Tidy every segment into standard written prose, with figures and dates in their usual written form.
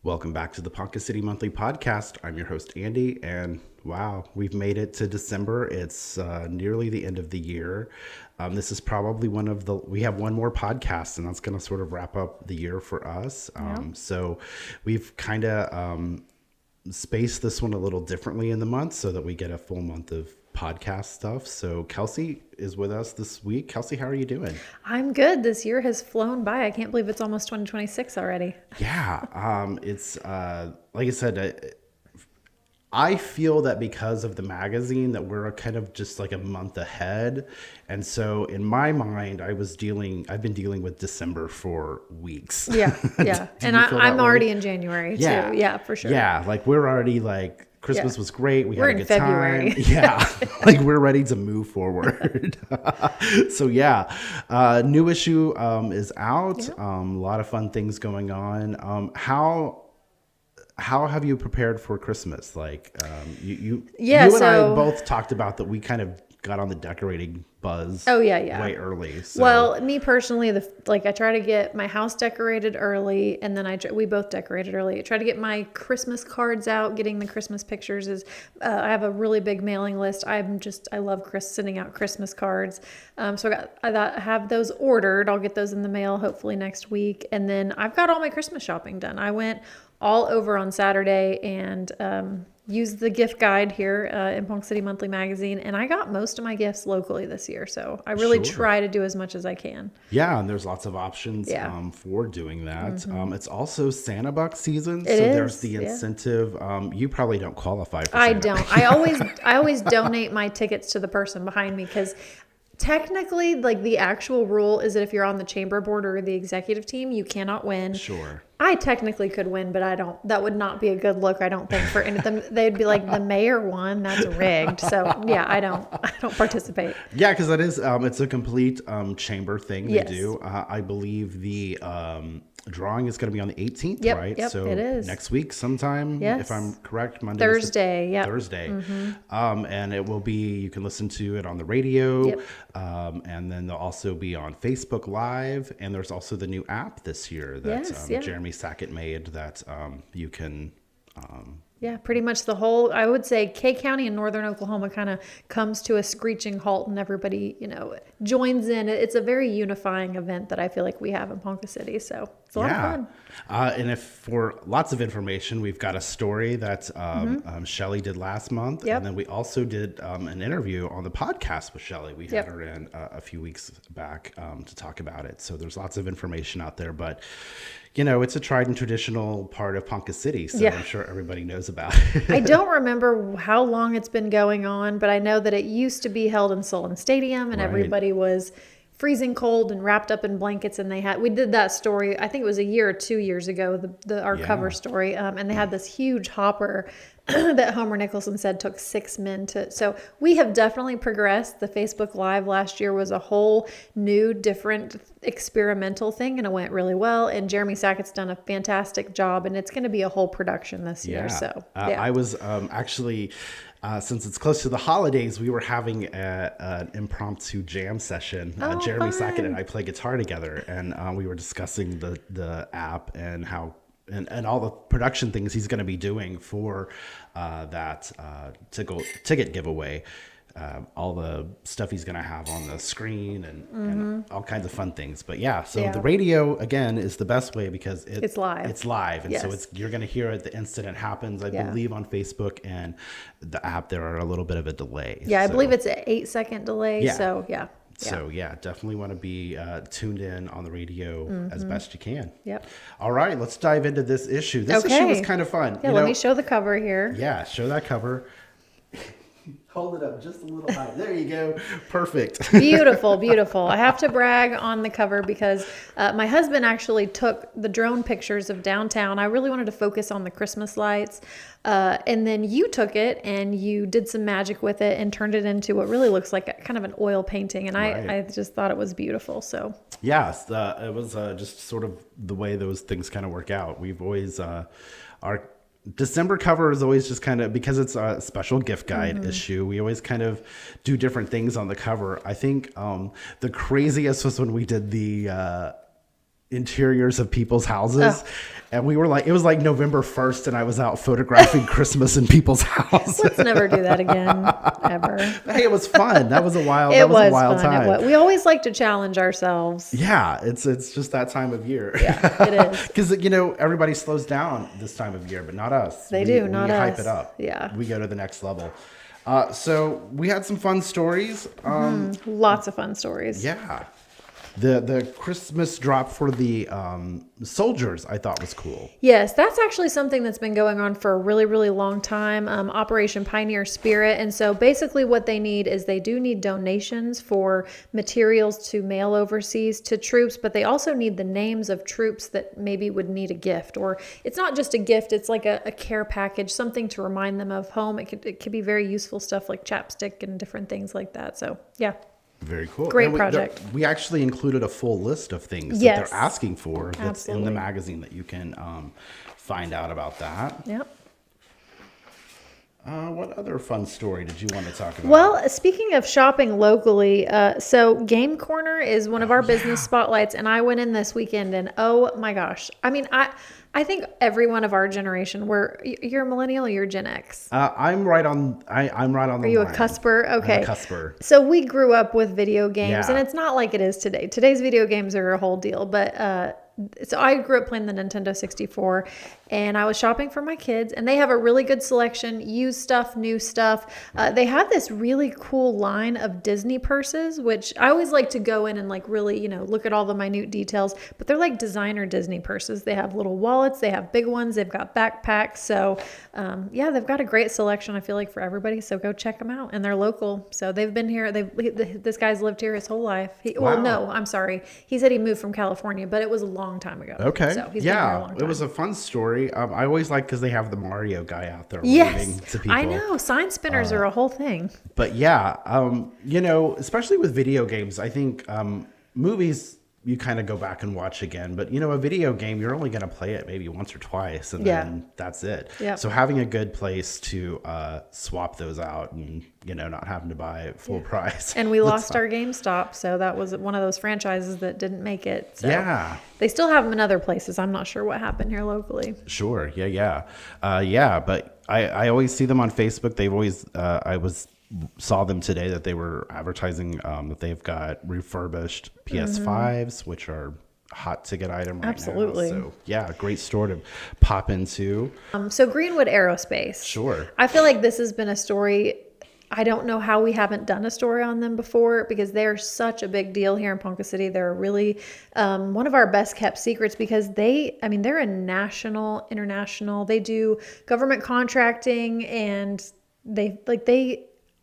Welcome back to the Ponca City Monthly Podcast. I'm your host, Andy, and wow, we've made it to December. It's nearly the end of the year. This is probably we have one more podcast, and that's going to sort of wrap up the year for us. So we've kind of spaced this one a little differently in the month so that we get a full month of podcast stuff. So Kelsey is with us this week. Kelsey, how are you doing? I'm good. This year has flown by. I can't believe it's almost 2026 already. Yeah. It's like I said, I feel that because of the magazine that we're kind of just like a month ahead. And so in my mind, I've been dealing with December for weeks. Yeah. Yeah. And I'm already in January too. Yeah, for sure. Yeah. Like we're already like, Christmas was great. We're had a good February. time. Yeah. Like we're ready to move forward. So yeah. New issue is out. A lot of fun things going on. How have you prepared for Christmas? Like you and I both talked about that we kind of got on the decorating buzz way early. So. Well, me personally, I try to get my house decorated early, and then we both decorated early. I try to get my Christmas cards out. Getting the Christmas pictures is I have a really big mailing list. I love sending out Christmas cards. So I have those ordered. I'll get those in the mail hopefully next week, and then I've got all my Christmas shopping done. I went all over on Saturday and used the gift guide here in Ponca City Monthly Magazine, and I got most of my gifts locally this year. So I really try to do as much as I can. Yeah, and there's lots of options for doing that. Mm-hmm. It's also Santa Bucks season, there's the incentive. You probably don't qualify for Santa. I don't. I always donate my tickets to the person behind me because technically, like the actual rule is that if you're on the chamber board or the executive team, you cannot win. Sure. I technically could win, but I don't. That would not be a good look, I don't think, for any of them. They'd be like, the mayor won. That's rigged. So yeah, I don't participate. Yeah, because that is it's a complete chamber thing they do. I believe the drawing is going to be on the 18th, right? Yep, so it is. Next week sometime, if I'm correct, Monday. Thursday, Thursday. Mm-hmm. And it will be, you can listen to it on the radio. And then they'll also be on Facebook Live. And there's also the new app this year that Jeremy Sackett made that you can... pretty much the whole, I would say K County in northern Oklahoma kind of comes to a screeching halt and everybody, joins in. It's a very unifying event that I feel like we have in Ponca City. So it's a lot of fun. And if for lots of information, we've got a story that Shelly did last month. And then we also did an interview on the podcast with Shelly. We had her in a few weeks back to talk about it. So there's lots of information out there, but it's a tried and traditional part of Ponca City, so I'm sure everybody knows about it. I don't remember how long it's been going on, but I know that it used to be held in Solon Stadium, and everybody was freezing cold and wrapped up in blankets, and we did that story, I think it was a year or 2 years ago, our cover story, and they had this huge hopper that Homer Nicholson said took 6 men to. So we have definitely progressed. The Facebook Live last year was a whole new, different experimental thing, and it went really well. And Jeremy Sackett's done a fantastic job, and it's going to be a whole production this year. So I was actually, since it's close to the holidays, we were having an impromptu jam session. Jeremy Sackett and I play guitar together, and we were discussing the app and how and all the production things he's going to be doing for that ticket giveaway. All the stuff he's going to have on the screen and all kinds of fun things. But the radio, again, is the best way because it's live. It's live. And so you're going to hear it the instant it happens. I believe on Facebook and the app, there are a little bit of a delay. Yeah, I believe it's an 8-second delay. Yeah. So, So, definitely want to be tuned in on the radio as best you can. Yep. All right, let's dive into this issue. This issue was kind of fun. Yeah, let me show the cover here. Yeah, show that cover. Hold it up just a little high. There you go. Perfect. Beautiful, beautiful. I have to brag on the cover because my husband actually took the drone pictures of downtown. I really wanted to focus on the Christmas lights. And then you took it and you did some magic with it and turned it into what really looks like kind of an oil painting. And I just thought it was beautiful. So yes, it was just sort of the way those things kind of work out. We've always our December cover is always just kind of, because it's a special gift guide issue, we always kind of do different things on the cover. I think the craziest was when we did the interiors of people's houses. And we were like, it was like November 1st and I was out photographing Christmas in people's houses. Let's never do that again, ever. Hey, it was fun. That was a wild, fun. time. We always like to challenge ourselves. Yeah, it's just that time of year. Yeah, it is. Because, everybody slows down this time of year, but not us. Not us. We us. hype it up. Yeah. We go to the next level. So we had some fun stories. Lots of fun stories. Yeah. The Christmas drop for the soldiers, I thought was cool. Yes, that's actually something that's been going on for a really, really long time, Operation Pioneer Spirit. And so basically what they need is they do need donations for materials to mail overseas to troops, but they also need the names of troops that maybe would need a gift. Or it's not just a gift, it's like a care package, something to remind them of home. It could be very useful stuff like chapstick and different things like that. So, yeah. Very cool. Great project. We actually included a full list of things that they're asking for that's in the magazine that you can find out about that. Yep. What other fun story did you want to talk about? Well, speaking of shopping locally, so Game Corner is one of our business spotlights, and I went in this weekend, and oh my gosh. I mean, I think everyone of our generation, you're a millennial or you're Gen X? I'm right on. I'm right on the line. Are you a cusper? Okay. I'm a cusper. So we grew up with video games, and it's not like it is today. Today's video games are a whole deal, but so I grew up playing the Nintendo 64, and I was shopping for my kids, and they have a really good selection, used stuff, new stuff. They have this really cool line of Disney purses, which I always like to go in and like really, look at all the minute details, but they're like designer Disney purses. They have little wallets, they have big ones, they've got backpacks. So they've got a great selection, I feel like, for everybody. So go check them out, and they're local. So they've been here. This guy's lived here his whole life. Well, no, I'm sorry. He said he moved from California, but it was a long time ago. Okay. So he's been here a long time. It was a fun story. I always like because they have the Mario guy out there waving to people. I know. Sign spinners are a whole thing. But yeah, especially with video games, I think movies you kind of go back and watch again. But, a video game, you're only going to play it maybe once or twice, and then that's it. Yep. So having a good place to swap those out and, not having to buy it full price. And we lost our GameStop, so that was one of those franchises that didn't make it. So yeah. They still have them in other places. I'm not sure what happened here locally. Sure. Yeah. But I always see them on Facebook. They've always, saw them today that they were advertising that they've got refurbished PS5s, which are hot ticket item right Absolutely. now. So yeah, great store to pop into. So Greenwood Aerospace. Sure. I feel like this has been a story. I don't know how we haven't done a story on them before, because they're such a big deal here in Ponca City. They're really one of our best kept secrets, because they're a national, international. They do government contracting, and they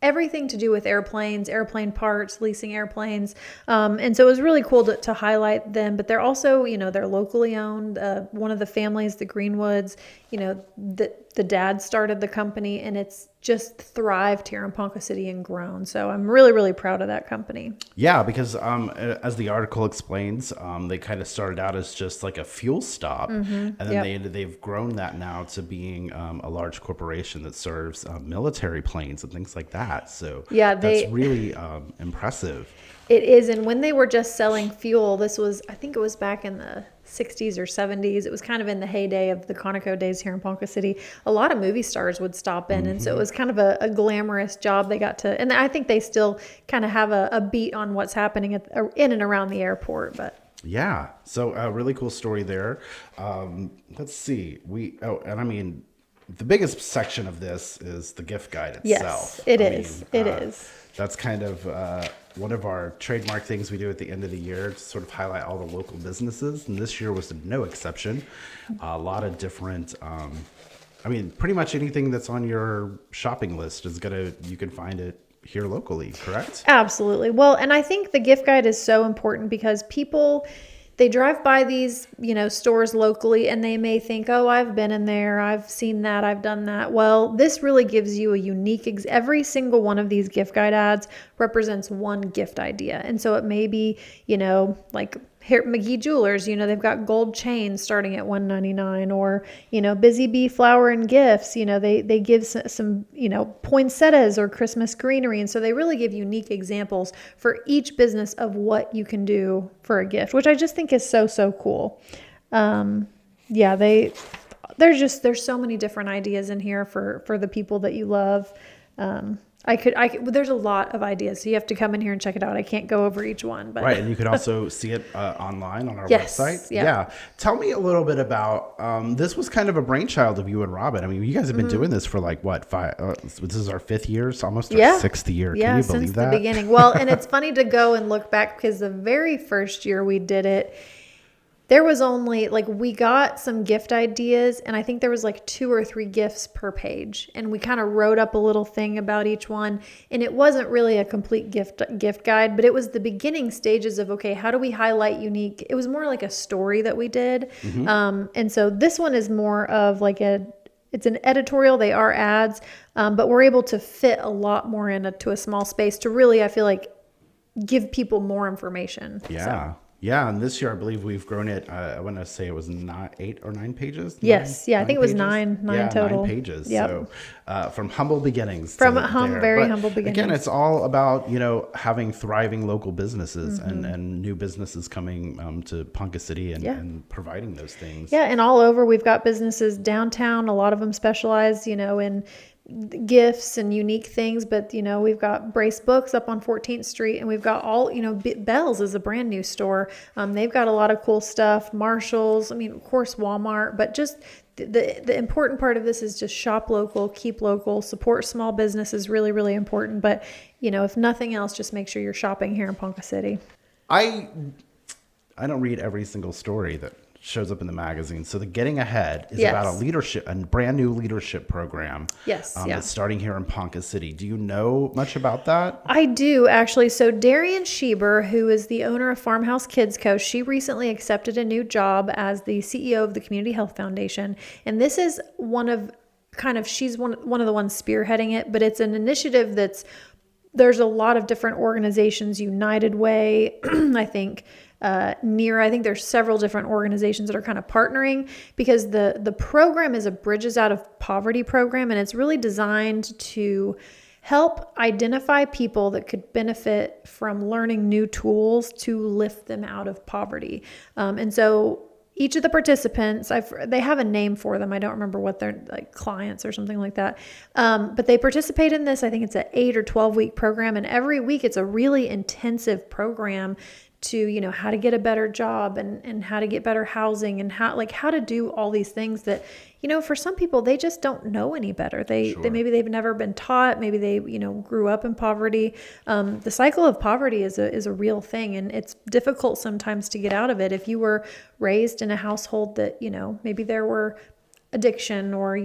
everything to do with airplanes, airplane parts, leasing airplanes. And so it was really cool to highlight them, but they're also, they're locally owned. One of the families, the Greenwoods, the dad started the company, and it's just thrived here in Ponca City and grown. So I'm really, really proud of that company. Yeah, because as the article explains, they kind of started out as just like a fuel stop, and then they've grown that now to being a large corporation that serves military planes and things like that. So that's really impressive. It is. And when they were just selling fuel, I think it was back in the 60s or 70s. It was kind of in the heyday of the Conoco days here in Ponca City. A lot of movie stars would stop in. And so it was kind of a glamorous job they got to. And I think they still kind of have a beat on what's happening in and around the airport. But yeah, so a really cool story there. Let's see. The biggest section of this is the gift guide itself. Yes, it is. That's kind of one of our trademark things we do at the end of the year to sort of highlight all the local businesses. And this year was no exception. A lot of different, pretty much anything that's on your shopping list you can find it here locally, correct? Absolutely. Well, and I think the gift guide is so important because they drive by these, stores locally, and they may think, oh, I've been in there, I've seen that, I've done that. Well, this really gives you a unique, every single one of these gift guide ads represents one gift idea. And so it may be, like here, McGee Jewelers, they've got gold chains starting at $199, or, Busy Bee Flower and Gifts, they give some, poinsettias or Christmas greenery. And so they really give unique examples for each business of what you can do for a gift, which I just think is so, so cool. There's so many different ideas in here for the people that you love. There's a lot of ideas, so you have to come in here and check it out. I can't go over each one, but right. And you can also see it online on our website. Yeah. Tell me a little bit about, this was kind of a brainchild of you and Robin. I mean, you guys have been doing this for like what, 5, this is our 5th year. It's almost our 6th year. Can you believe since that? The beginning. Well, and it's funny to go and look back, because the very first year we did it, there was only we got some gift ideas, and I think there was 2 or 3 gifts per page, and we kind of wrote up a little thing about each one, and it wasn't really a complete gift guide, but it was the beginning stages of, okay, how do we highlight unique? It was more like a story that we did. And so this one is more of it's an editorial. They are ads, but we're able to fit a lot more into a small space to really, I feel like, give people more information. Yeah. So. Yeah, and this year I believe we've grown it. I want to say it was 8 or 9 pages. Yes, I think it was nine total. 9 pages. Yep. So from humble beginnings. Very humble beginnings. Again, it's all about having thriving local businesses and new businesses coming to Ponca City and providing those things. Yeah, and all over we've got businesses downtown. A lot of them specialize, in gifts and unique things, but we've got Brace Books up on 14th Street, and we've got all Bell's is a brand new store. They've got a lot of cool stuff. Marshall's, of course Walmart, but just the important part of this is just shop local, keep local, support small business is really, really important. But if nothing else, just make sure you're shopping here in Ponca City. I don't read every single story that shows up in the magazine. So the Getting Ahead is about a brand new leadership program. That's starting here in Ponca City. Do you know much about that? I do, actually. So Darian Schieber, who is the owner of Farmhouse Kids Co., she recently accepted a new job as the CEO of the Community Health Foundation. And this is she's one of the ones spearheading it, but it's an initiative there's a lot of different organizations, United Way, I think there's several different organizations that are kind of partnering, because the program is a Bridges Out of Poverty program, and it's really designed to help identify people that could benefit from learning new tools to lift them out of poverty. And so each of the participants, they have a name for them. I don't remember what they're clients or something like that. But they participate in this. I think it's an 8 or 12-week program. And every week it's a really intensive program to, how to get a better job and how to get better housing and how to do all these things that, for some people, they just don't know any better. They maybe they've never been taught. Maybe they, grew up in poverty. The cycle of poverty is a real thing, and it's difficult sometimes to get out of it. If you were raised in a household that, maybe there were addiction or,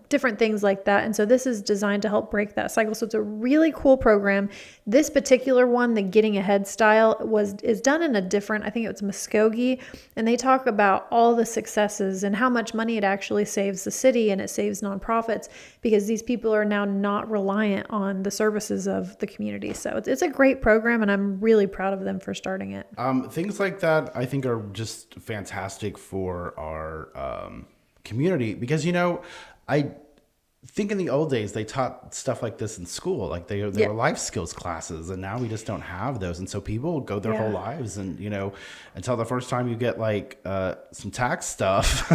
different things like that. And so this is designed to help break that cycle. So it's a really cool program. This particular one, the Getting Ahead style, is done in a different, I think it's Muskogee, and they talk about all the successes and how much money it actually saves the city and it saves nonprofits, because these people are now not reliant on the services of the community. So it's a great program, and I'm really proud of them for starting it. Things like that I think are just fantastic for our community, because I think in the old days they taught stuff like this in school, they were life skills classes, and now we just don't have those. And so people go their whole lives and until the first time you get some tax stuff.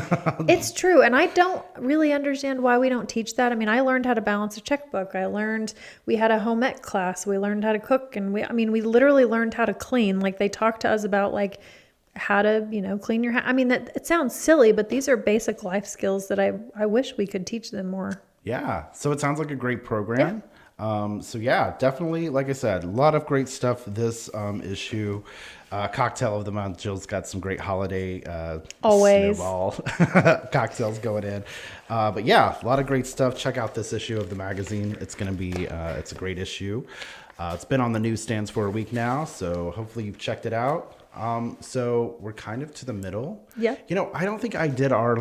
It's true, and I don't really understand why we don't teach that. I mean, I learned how to balance a checkbook. We had a home ec class. We learned how to cook, and we literally learned how to clean. They talked to us about how to, clean your house. I mean, that it sounds silly, but these are basic life skills that I wish we could teach them more. Yeah. So it sounds like a great program. Yeah. Definitely, like I said, a lot of great stuff this issue. Cocktail of the month, Jill's got some great holiday always snowball cocktails going in. But yeah, a lot of great stuff. Check out this issue of the magazine. It's going to be, it's a great issue. It's been on the newsstands for a week now, so hopefully you've checked it out. So we're kind of to the middle. Yeah. I don't think I did our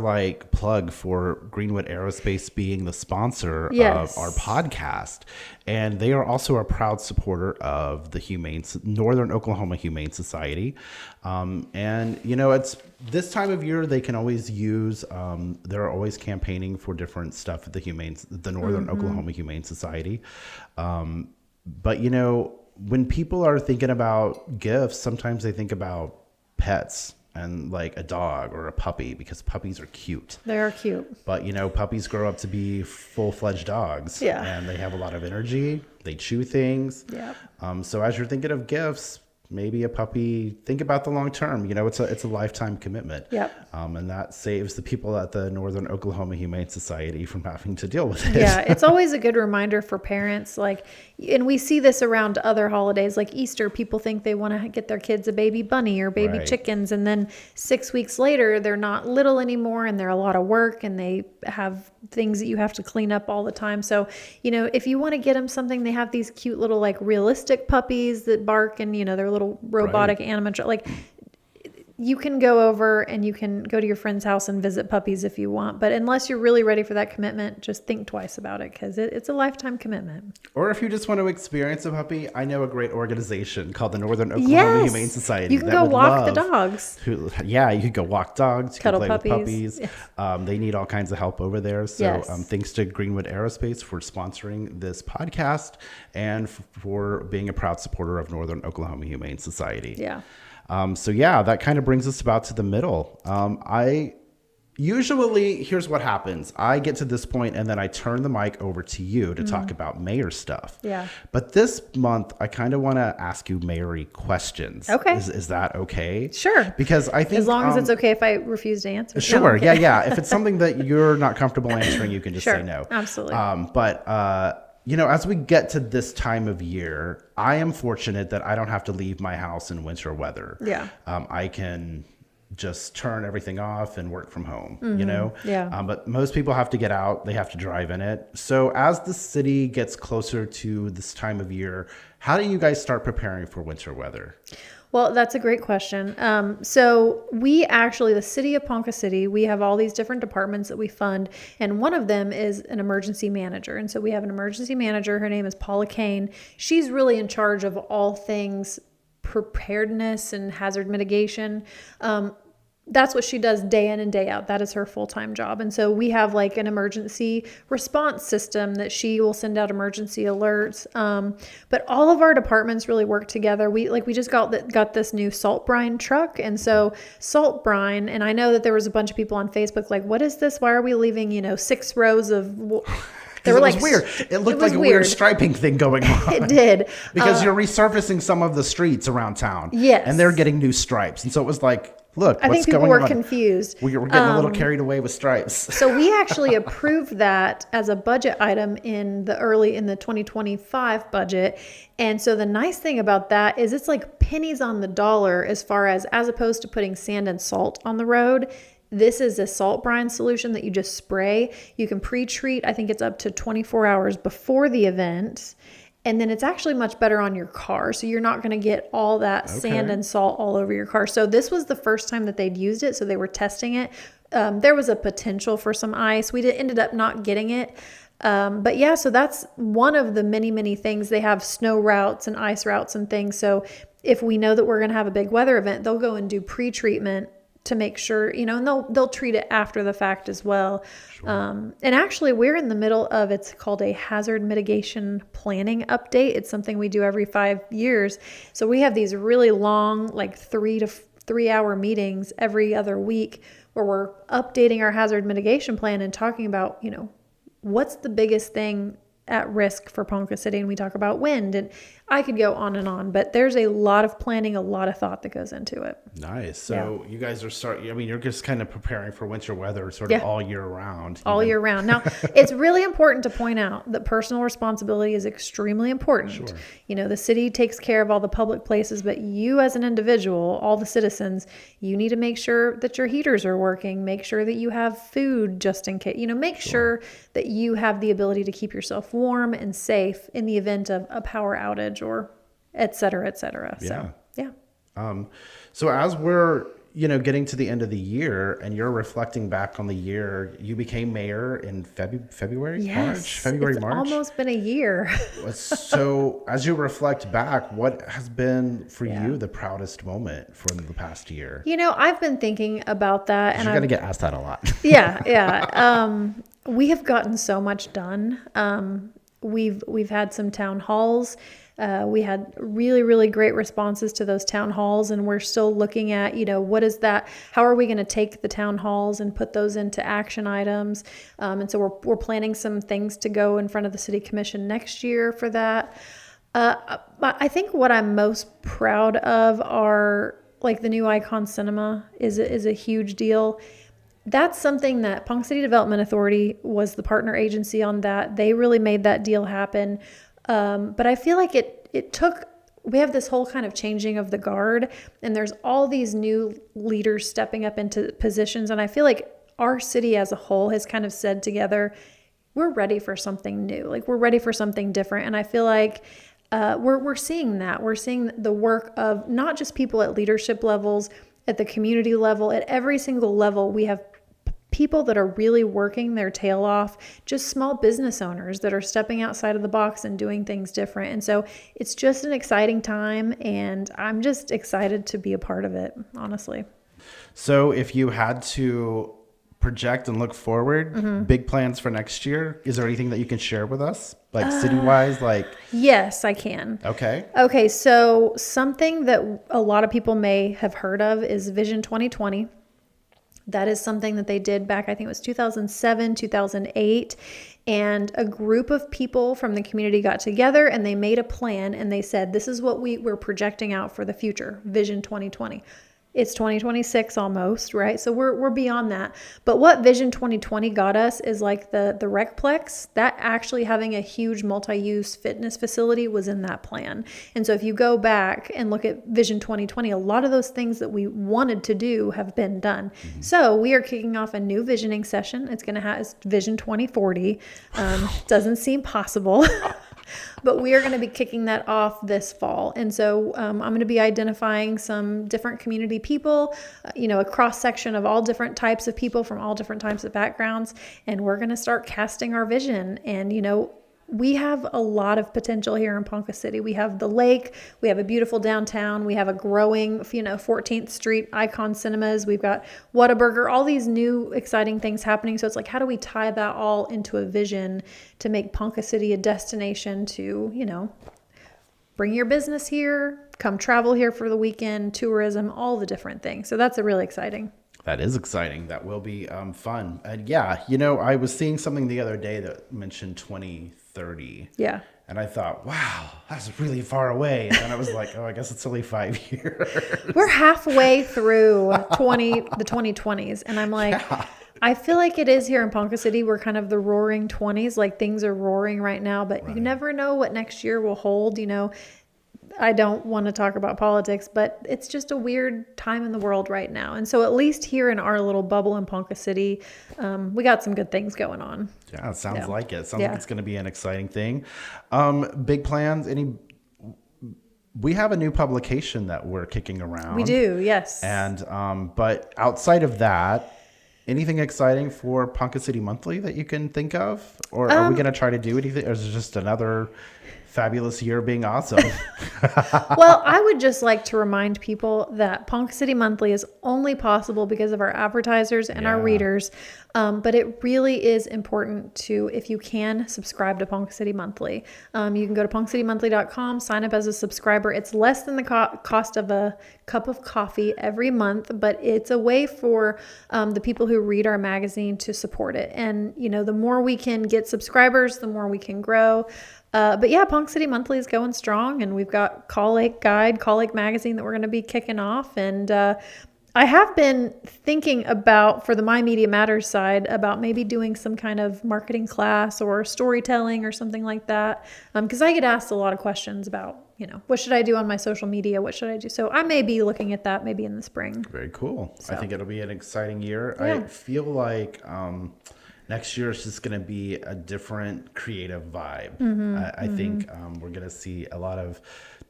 plug for Greenwood Aerospace being the sponsor of our podcast. And they are also a proud supporter of the Northern Oklahoma Humane Society. And it's this time of year they can always use, they're always campaigning for different stuff at the Northern Oklahoma Humane Society. But when people are thinking about gifts, sometimes they think about pets and a dog or a puppy, because puppies are cute. They are cute. But, puppies grow up to be full-fledged dogs. Yeah. And they have a lot of energy. They chew things. Yeah. So as you're thinking of gifts, maybe a puppy, think about the long term. It's a lifetime commitment. Yep. And that saves the people at the Northern Oklahoma Humane Society from having to deal with it. Yeah, it's always a good reminder for parents. And we see this around other holidays like Easter. People think they want to get their kids a baby bunny or baby chickens. And then 6 weeks later, they're not little anymore and they're a lot of work and they have things that you have to clean up all the time. So, if you want to get them something, they have these cute little realistic puppies that bark and, they're little robotic animatronic. You can go over and you can go to your friend's house and visit puppies if you want. But unless you're really ready for that commitment, just think twice about it, because it's a lifetime commitment. Or if you just want to experience a puppy, I know a great organization called the Northern Oklahoma Humane Society. You can go walk the dogs. You can go walk dogs. You Cuddle can play puppies. with puppies. They need all kinds of help over there. So thanks to Greenwood Aerospace for sponsoring this podcast and for being a proud supporter of Northern Oklahoma Humane Society. Yeah. That kind of brings us about to the middle. Here's what happens. I get to this point and then I turn the mic over to you to talk about mayor stuff. Yeah. But this month, I kind of want to ask you mayory questions. Okay. Is that okay? Sure. Because I think... As long as it's okay if I refuse to answer. Sure. No, okay. Yeah. If it's something that you're not comfortable answering, you can just say no. Absolutely. As we get to this time of year, I am fortunate that I don't have to leave my house in winter weather. Yeah. I can just turn everything off and work from home, Yeah. But most people have to get out. They have to drive in it. So as the city gets closer to this time of year, how do you guys start preparing for winter weather? Well, that's a great question. So we actually, the city of Ponca City, we have all these different departments that we fund, and one of them is an emergency manager. And so we have an emergency manager. Her name is Paula Kane. She's really in charge of all things preparedness and hazard mitigation. That's what she does day in and day out. That is her full-time job. And so we have an emergency response system that she will send out emergency alerts. But all of our departments really work together. We just got this new salt brine truck. And so salt brine, and I know that there was a bunch of people on Facebook what is this? Why are we leaving, 6 rows of... It was weird. It looked like a weird striping thing going on. It did. Because you're resurfacing some of the streets around town. Yes. And they're getting new stripes. And so it was look, I think people were confused. We were getting a little carried away with stripes. So we actually approved that as a budget item in the 2025 budget. And so the nice thing about that is it's pennies on the dollar as opposed to putting sand and salt on the road. This is a salt brine solution that you just spray. You can pre-treat. I think it's up to 24 hours before the event. And then it's actually much better on your car. So you're not going to get all that sand and salt all over your car. So this was the first time that they'd used it. So they were testing it. There was a potential for some ice. We ended up not getting it. But yeah, so that's one of the many, many things. They have snow routes and ice routes and things. So if we know that we're going to have a big weather event, they'll go and do pre-treatment to make sure, and they'll treat it after the fact as well. Sure. And actually we're in the middle of, it's called a hazard mitigation planning update. It's something we do every 5 years. So we have these really long, 3 to 3 hour meetings every other week where we're updating our hazard mitigation plan and talking about, what's the biggest thing at risk for Ponca City, and we talk about wind, and I could go on, but there's a lot of planning, a lot of thought that goes into it. Nice. So you guys are you're just kind of preparing for winter weather sort of all year round. All year round. Now, it's really important to point out that personal responsibility is extremely important. Sure. The city takes care of all the public places, but you as an individual, all the citizens, you need to make sure that your heaters are working, make sure that you have food just in case, make sure that you have the ability to keep yourself warm and safe in the event of a power outage or et cetera, et cetera. Yeah. So, yeah. So as we're, getting to the end of the year and you're reflecting back on the year, you became mayor in February, Yes, March. it's almost been a year. So as you reflect back, what has been for you the proudest moment from the past year? I've been thinking about that, and you're going to get asked that a lot. Yeah. We have gotten so much done. We've had some town halls. We had really, really great responses to those town halls, and we're still looking at, what is that? How are we going to take the town halls and put those into action items? And so we're planning some things to go in front of the city commission next year for that. I think what I'm most proud of are like the new Icon Cinema is a huge deal. That's something that Ponca City Development Authority was the partner agency on that. They really made that deal happen. But I feel like we have this whole kind of changing of the guard, and there's all these new leaders stepping up into positions. And I feel like our city as a whole has kind of said together, we're ready for something new. Like we're ready for something different. And I feel like we're seeing that. We're seeing the work of not just people at leadership levels, at the community level, at every single level. We have people that are really working their tail off, just small business owners that are stepping outside of the box and doing things different. And so it's just an exciting time, and I'm just excited to be a part of it, honestly. So if you had to project and look forward, big plans for next year, is there anything that you can share with us? Like city-wise, like? Yes, I can. Okay. So something that a lot of people may have heard of is Vision 2020. That is something that they did back, I think it was 2007, 2008. And a group of people from the community got together and they made a plan, and they said, this is what we're projecting out for the future, Vision 2020. It's 2026 almost, right? So we're beyond that. But what Vision 2020 got us is like the Recplex, that actually having a huge multi-use fitness facility was in that plan. And so if you go back and look at Vision 2020, a lot of those things that we wanted to do have been done. Mm-hmm. So we are kicking off a new visioning session. It's going to have Vision 2040. Doesn't seem possible. But we are going to be kicking that off this fall. And so I'm going to be identifying some different community people, a cross section of all different types of people from all different types of backgrounds. And we're going to start casting our vision. And, we have a lot of potential here in Ponca City. We have the lake. We have a beautiful downtown. We have a growing, 14th Street Icon Cinemas. We've got Whataburger, all these new exciting things happening. So it's like, how do we tie that all into a vision to make Ponca City a destination to, bring your business here, come travel here for the weekend, tourism, all the different things. So that's really exciting. That is exciting. That will be fun. And yeah, I was seeing something the other day that mentioned 2030. Yeah. And I thought, wow, that's really far away. And then I was like, oh, I guess it's only 5 years. We're halfway through the 2020s. And I'm like, yeah. I feel like it is here in Ponca City. We're kind of the roaring 20s. Like things are roaring right now, but right. You never know what next year will hold. I don't want to talk about politics, but it's just a weird time in the world right now. And so at least here in our little bubble in Ponca City, we got some good things going on. Yeah, it sounds like it. Sounds like it's going to be an exciting thing. Big plans? We have a new publication that we're kicking around. We do, yes. And but outside of that, anything exciting for Ponca City Monthly that you can think of? Or are we going to try to do anything? Or is it just another fabulous year being awesome? Well, I would just like to remind people that Ponca City Monthly is only possible because of our advertisers and our readers. But it really is important to, if you can, subscribe to Ponca City Monthly. You can go to poncecitymonthly.com, sign up as a subscriber. It's less than the cost of a cup of coffee every month, but it's a way for the people who read our magazine to support it. And, the more we can get subscribers, the more we can grow. But yeah, Ponca City Monthly is going strong, and we've got Call Lake Guide, Call Lake Magazine that we're going to be kicking off. And I have been thinking about, for the My Media Matters side, about maybe doing some kind of marketing class or storytelling or something like that. Because I get asked a lot of questions about, what should I do on my social media? What should I do? So I may be looking at that maybe in the spring. Very cool. So. I think it'll be an exciting year. Yeah. I feel like next year is just going to be a different creative vibe. I think we're going to see a lot of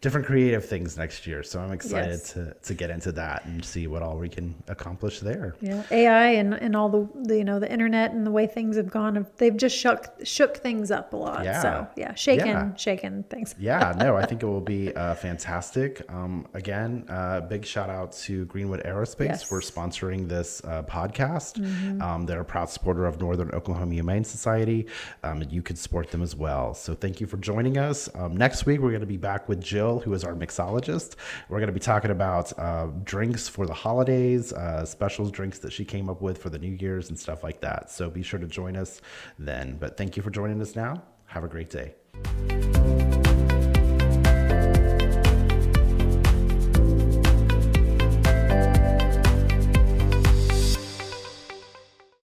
different creative things next year. So I'm excited to get into that and see what all we can accomplish there. Yeah, AI and all the the internet and the way things have gone, they've just shook things up a lot. Yeah. So shaken things. Yeah, no, I think it will be fantastic. Again, big shout out to Greenwood Aerospace for sponsoring this podcast. They're a proud supporter of Northern Oklahoma Humane Society. You could support them as well. So thank you for joining us. Next week, we're going to be back with Jill, who is our mixologist. We're going to be talking about drinks for the holidays, special drinks that she came up with for the New Year's and stuff like that. So be sure to join us then. But thank you for joining us now. Have a great day.